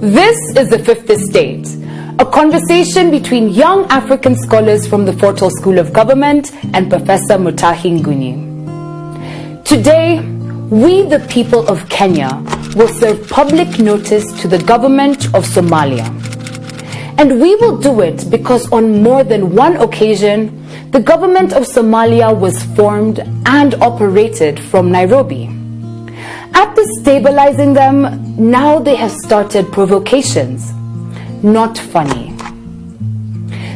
This is the Fifth Estate, a conversation between young African scholars from the Fortal School of Government and Professor Mutahi Nguni. Today, we, the people of Kenya, will serve public notice to the government of Somalia. And we will do it because on more than one occasion, the government of Somalia was formed and operated from Nairobi. After stabilizing them, now they have started provocations. Not funny.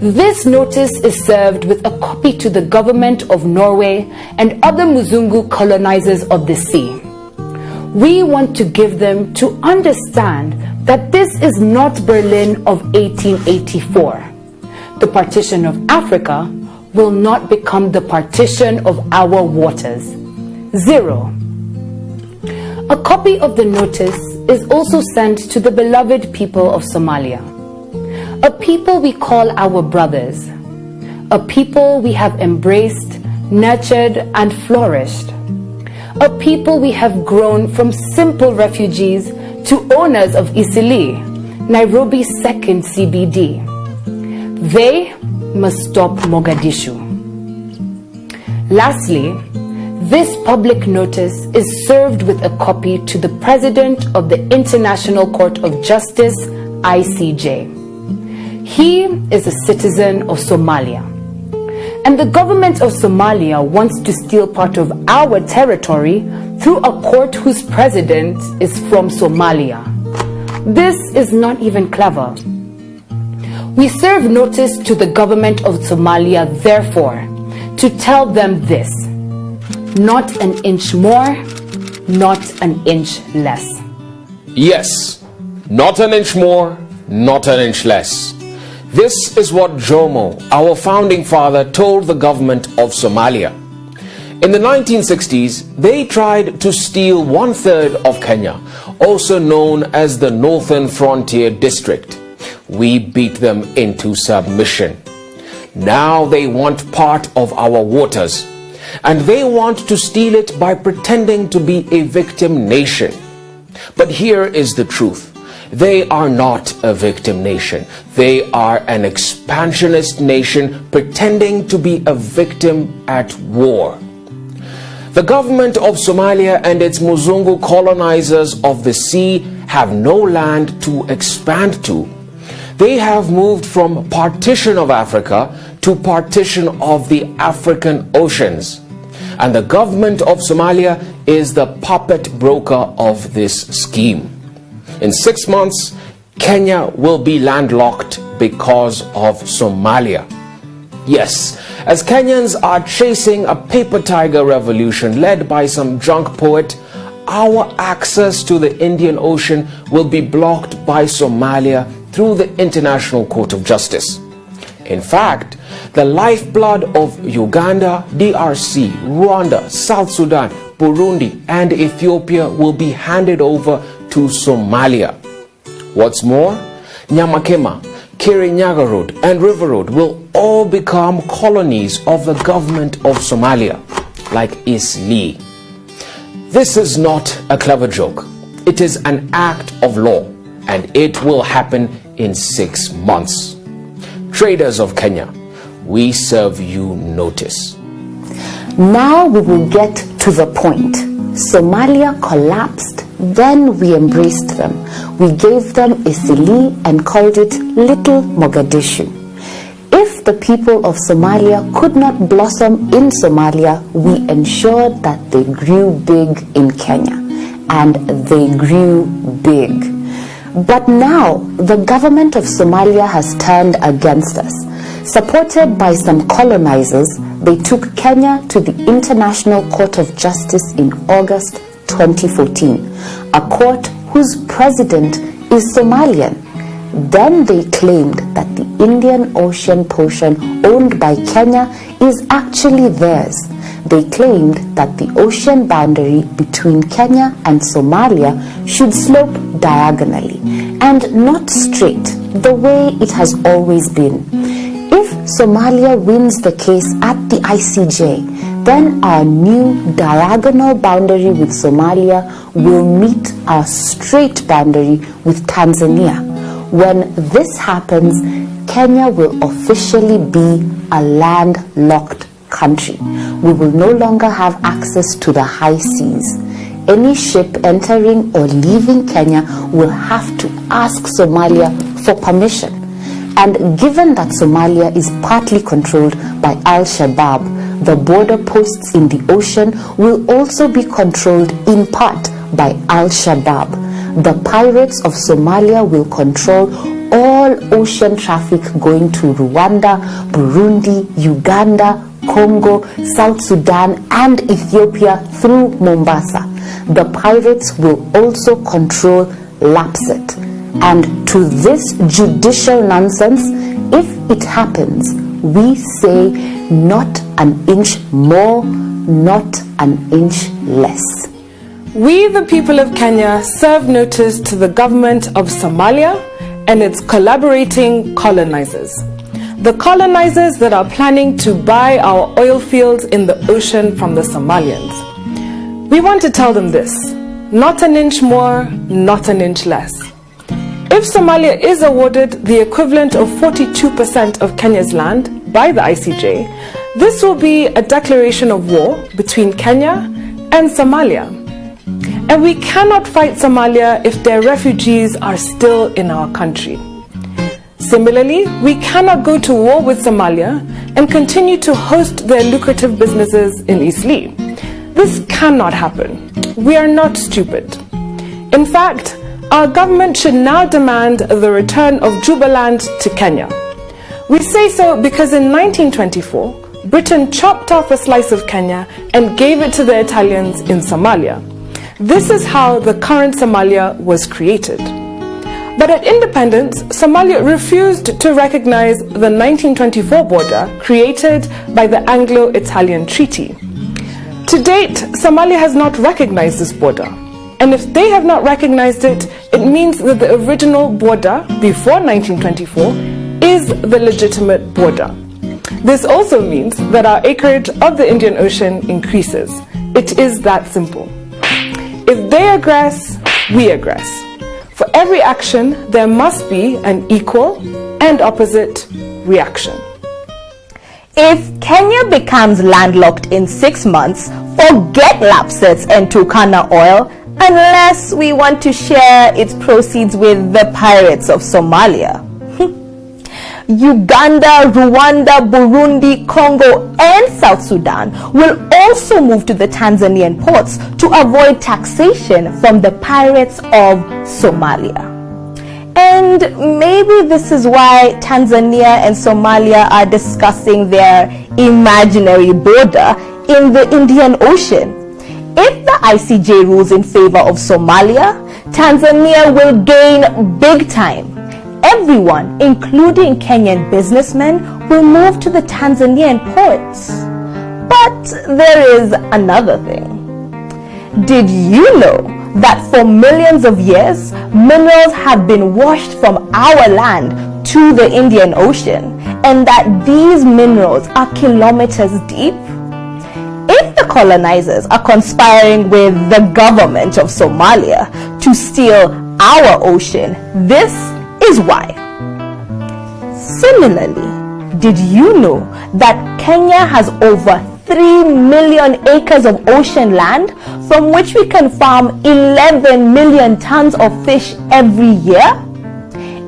This notice is served with a copy to the government of Norway and other Muzungu colonizers of the sea. We want to give them to understand that this is not Berlin of 1884. The partition of Africa will not become the partition of our waters. Zero. A copy of the notice is also sent to the beloved people of Somalia, a people we call our brothers, a people we have embraced, nurtured, and flourished, a people we have grown from simple refugees to owners of Isili, Nairobi's second CBD. They must stop Mogadishu. Lastly, this public notice is served with a copy to the President of the International Court of Justice, ICJ. He is a citizen of Somalia. And the government of Somalia wants to steal part of our territory through a court whose president is from Somalia. This is not even clever. We serve notice to the government of Somalia, therefore, to tell them this: not an inch more, not an inch less. Yes, not an inch more, not an inch less. This is what Jomo, our founding father, told the government of Somalia. In the 1960s, they tried to steal 1/3 of Kenya, also known as the Northern Frontier District. We beat them into submission. Now they want part of our waters, and they want to steal it by pretending to be a victim nation. But here is the truth. They are not a victim nation. They are an expansionist nation pretending to be a victim at war. The government of Somalia and its Muzungu colonizers of the sea have no land to expand to. They have moved from partition of Africa to partition of the African oceans. And the government of Somalia is the puppet broker of this scheme. In 6 months, Kenya will be landlocked because of Somalia. Yes, as Kenyans are chasing a paper tiger revolution led by some drunk poet, our access to the Indian Ocean will be blocked by Somalia through the International Court of Justice. In fact, the lifeblood of Uganda, DRC, Rwanda, South Sudan, Burundi, and Ethiopia will be handed over to Somalia. What's more, Nyamakema, Kirinyaga Road, and River Road will all become colonies of the government of Somalia, like Isli. This is not a clever joke. It is an act of law, and it will happen in 6 months. Traders of Kenya, we serve you notice. Now we will get to the point. Somalia collapsed, then we embraced them. We gave them Isili and called it Little Mogadishu. If the people of Somalia could not blossom in Somalia, we ensured that they grew big in Kenya. And they grew big. But now, the government of Somalia has turned against us. Supported by some colonizers, they took Kenya to the International Court of Justice in August 2014, a court whose president is Somalian. Then they claimed that the Indian Ocean portion owned by Kenya is actually theirs. They claimed that the ocean boundary between Kenya and Somalia should slope diagonally and not straight, the way it has always been. If Somalia wins the case at the ICJ, then our new diagonal boundary with Somalia will meet our straight boundary with Tanzania. When this happens, Kenya will officially be a landlocked country. We will no longer have access to the high seas. Any ship entering or leaving Kenya will have to ask Somalia for permission. And given that Somalia is partly controlled by Al-Shabaab, the border posts in the ocean will also be controlled in part by Al-Shabaab. The pirates of Somalia will control all ocean traffic going to Rwanda, Burundi, Uganda, Congo, South Sudan, and Ethiopia through Mombasa. The pirates will also control Lapset. And to this judicial nonsense, if it happens, we say not an inch more, not an inch less. We, the people of Kenya, serve notice to the government of Somalia and its collaborating colonizers. The colonizers that are planning to buy our oil fields in the ocean from the Somalians. We want to tell them this: not an inch more, not an inch less. If Somalia is awarded the equivalent of 42% of Kenya's land by the ICJ, this will be a declaration of war between Kenya and Somalia. And we cannot fight Somalia if their refugees are still in our country. Similarly, we cannot go to war with Somalia and continue to host their lucrative businesses in Eastleigh. This cannot happen. We are not stupid. In fact, our government should now demand the return of Jubaland to Kenya. We say so because in 1924, Britain chopped off a slice of Kenya and gave it to the Italians in Somalia. This is how the current Somalia was created. But at independence, Somalia refused to recognize the 1924 border created by the Anglo-Italian Treaty. To date, Somalia has not recognized this border. And if they have not recognized it, it means that the original border before 1924 is the legitimate border. This also means that our acreage of the Indian Ocean increases. It is that simple. If they aggress, we aggress. For every action, there must be an equal and opposite reaction. If Kenya becomes landlocked in 6 months, forget Lapsets and Turkana oil, unless we want to share its proceeds with the pirates of Somalia. Uganda, Rwanda, Burundi, Congo, and South Sudan will also move to the Tanzanian ports to avoid taxation from the pirates of Somalia. And maybe this is why Tanzania and Somalia are discussing their imaginary border in the Indian Ocean. If the ICJ rules in favor of Somalia, Tanzania will gain big time. Everyone, including Kenyan businessmen, will move to the Tanzanian ports. But there is another thing. Did you know that for millions of years, minerals have been washed from our land to the Indian Ocean, and that these minerals are kilometers deep? If the colonizers are conspiring with the government of Somalia to steal our ocean, this is why. Similarly, did you know that Kenya has over 3 million acres of ocean land from which we can farm 11 million tons of fish every year?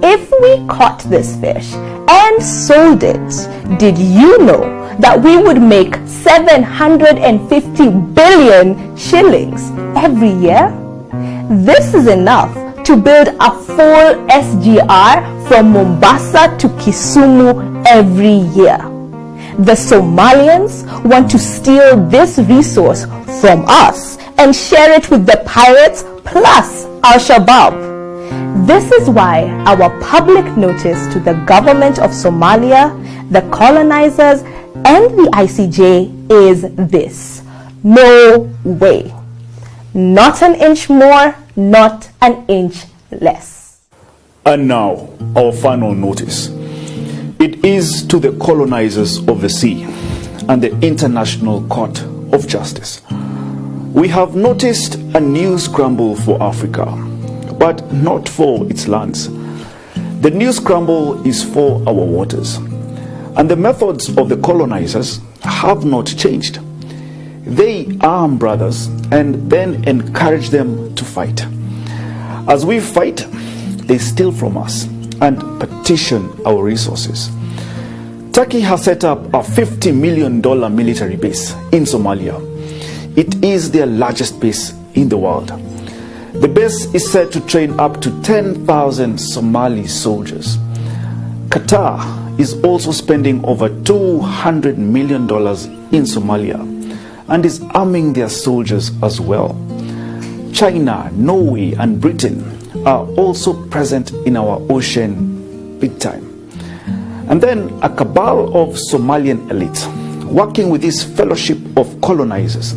If we caught this fish and sold it, did you know that we would make 750 billion shillings every year? This is enough to build a full SGR from Mombasa to Kisumu every year. The Somalians want to steal this resource from us and share it with the pirates plus Al-Shabaab. This is why our public notice to the government of Somalia, the colonizers, and the ICJ is this: no way. Not an inch more, not an inch less. And now, our final notice. It is to the colonizers of the sea. and the International Court of Justice. We have noticed a new scramble for Africa, but not for its lands. The new scramble is for our waters, and the methods of the colonizers have not changed. They arm brothers and then encourage them to fight. As we fight, they steal from us and petition our resources. Turkey has set up a $50 million military base in Somalia. It is their largest base in the world. The base is said to train up to 10,000 Somali soldiers. Qatar is also spending over $200 million in Somalia and is arming their soldiers as well. China, Norway, and Britain are also present in our ocean big time. And then a cabal of Somalian elites, working with this fellowship of colonizers,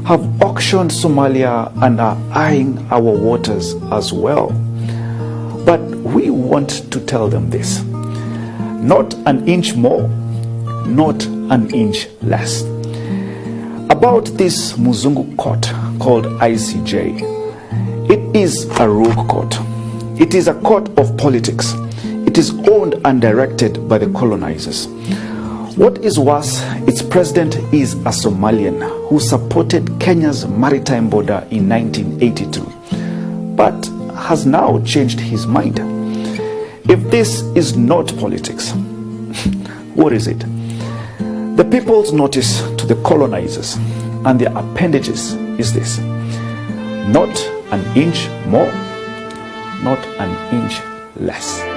have auctioned Somalia and are eyeing our waters as well. But we want to tell them this: not an inch more, not an inch less. About this Muzungu court called ICJ, it is a rogue court. It is a court of politics. It is owned and directed by the colonizers. What is worse, its president is a Somalian who supported Kenya's maritime border in 1982, but has now changed his mind. If this is not politics, what is it? The people's notice to the colonizers and their appendages is this: not an inch more, not an inch less.